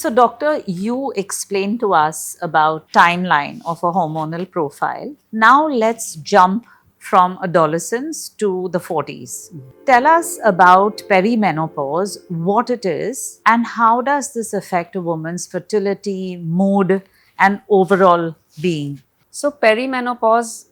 So, doctor, you explained to us about timeline of a hormonal profile. Now let's jump from adolescence to the 40s. Tell us about perimenopause, what it is, and how does this affect a woman's fertility, mood, and overall being? So perimenopause,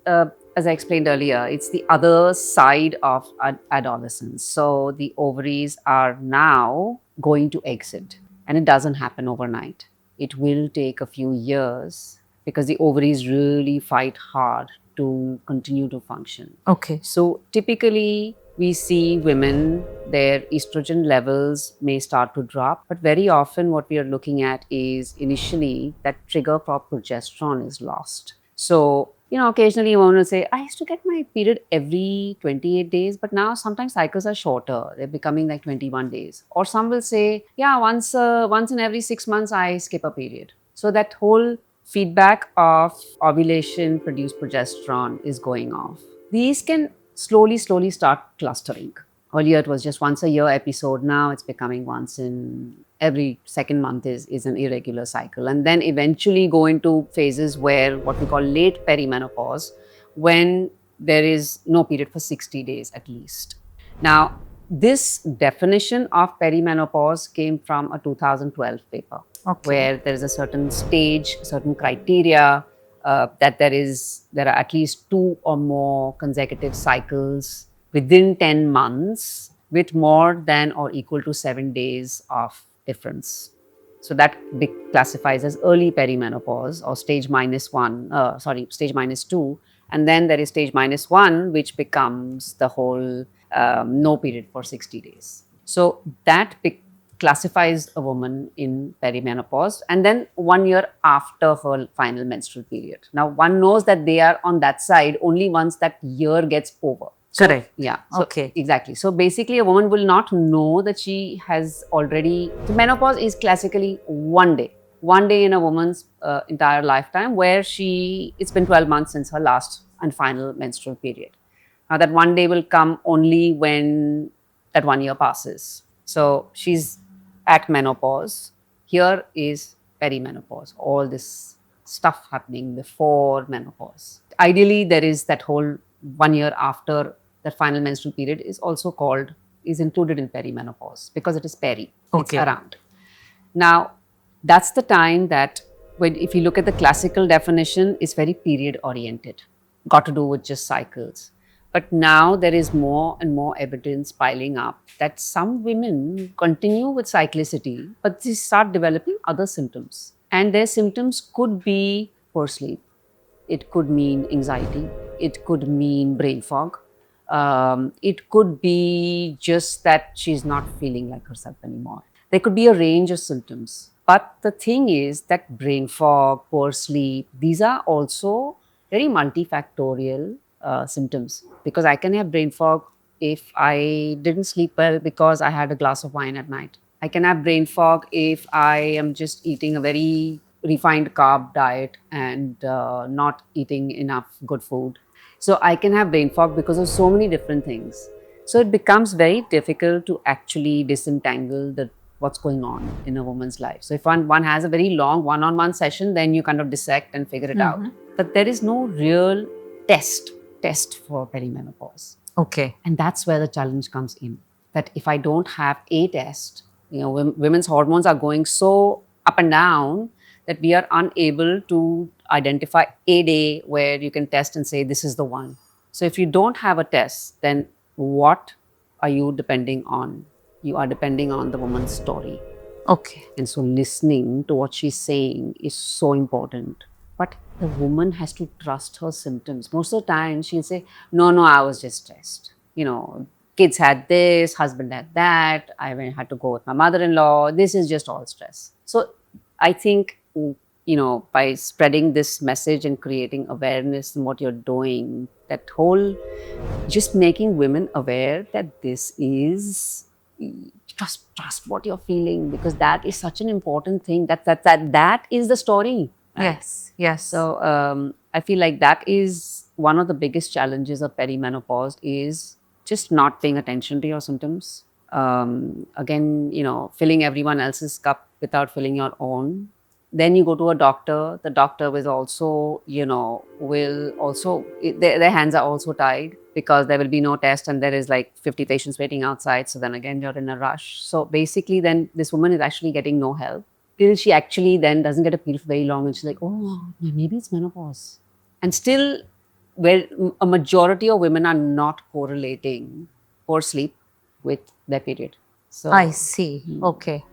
as I explained earlier, it's the other side of adolescence. So the ovaries are now going to exit, and it doesn't happen overnight. It will take a few years because the ovaries really fight hard to continue to function. Okay. So typically, we see women, their estrogen levels may start to drop, but very often what we are looking at is initially that trigger for progesterone is lost. So, occasionally one will say, I used to get my period every 28 days, but now sometimes cycles are shorter. They're becoming like 21 days. Or some will say, yeah, once in every 6 months, I skip a period. So that whole feedback of ovulation produced progesterone is going off. These can slowly start clustering. Earlier it was just once a year episode. Now it's becoming once in every second month is an irregular cycle. And then eventually go into phases where what we call late perimenopause, when there is no period for 60 days at least. Now, this definition of perimenopause came from a 2012 paper. Okay. Where there is a certain stage, certain criteria, that there are at least 2 or more consecutive cycles within 10 months with more than or equal to 7 days of difference. So that classifies as early perimenopause or stage stage minus 2. And then there is stage minus 1, which becomes the whole no period for 60 days. So that classifies a woman in perimenopause, and then 1 year after her final menstrual period. Now, one knows that they are on that side only once that year gets over. So, Correct. Yeah. So, Okay. Exactly. So basically, a woman will not know that she has already. So menopause is classically 1 day in a woman's entire lifetime, where it's been 12 months since her last and final menstrual period. Now, that 1 day will come only when that 1 year passes. So she's at menopause. Here is perimenopause, all this stuff happening before menopause. Ideally, there is that whole 1 year after that final menstrual period is included in perimenopause because it is peri. Okay. It's around. Now, that's the time that if you look at the classical definition, it's very period oriented, got to do with just cycles. But now there is more and more evidence piling up that some women continue with cyclicity, but they start developing other symptoms. And their symptoms could be poor sleep. It could mean anxiety. It could mean brain fog. It could be just that she's not feeling like herself anymore. There could be a range of symptoms. But the thing is that brain fog, poor sleep, these are also very multifactorial symptoms, because I can have brain fog if I didn't sleep well because I had a glass of wine at night. I can have brain fog if I am just eating a very refined carb diet and not eating enough good food. So I can have brain fog because of so many different things. So it becomes very difficult to actually disentangle what's going on in a woman's life. So if one has a very long one-on-one session, then you kind of dissect and figure it out. But there is no real test for perimenopause. Okay. And that's where the challenge comes in. That if I don't have a test, women's hormones are going so up and down that we are unable to identify a day where you can test and say, this is the one. So if you don't have a test, then what are you depending on? You are depending on the woman's story. Okay. And so listening to what she's saying is so important. But the woman has to trust her symptoms. Most of the time, she'll say, no, I was just stressed. Kids had this, husband had that, I had to go with my mother-in-law. This is just all stress. So I think, by spreading this message and creating awareness in what you're doing, that whole, just making women aware that this is, trust what you're feeling, because that is such an important thing. That is the story. Right? Yes. So I feel like that is one of the biggest challenges of perimenopause, is just not paying attention to your symptoms. Again, filling everyone else's cup without filling your own. Then you go to a doctor. The doctor will also, their hands are also tied because there will be no test and there is like 50 patients waiting outside. So then again, you're in a rush. So basically, then this woman is actually getting no help till she actually then doesn't get a pill for very long. And she's like, oh, maybe it's menopause. And still, where a majority of women are not correlating poor sleep with their period. So I see. Okay.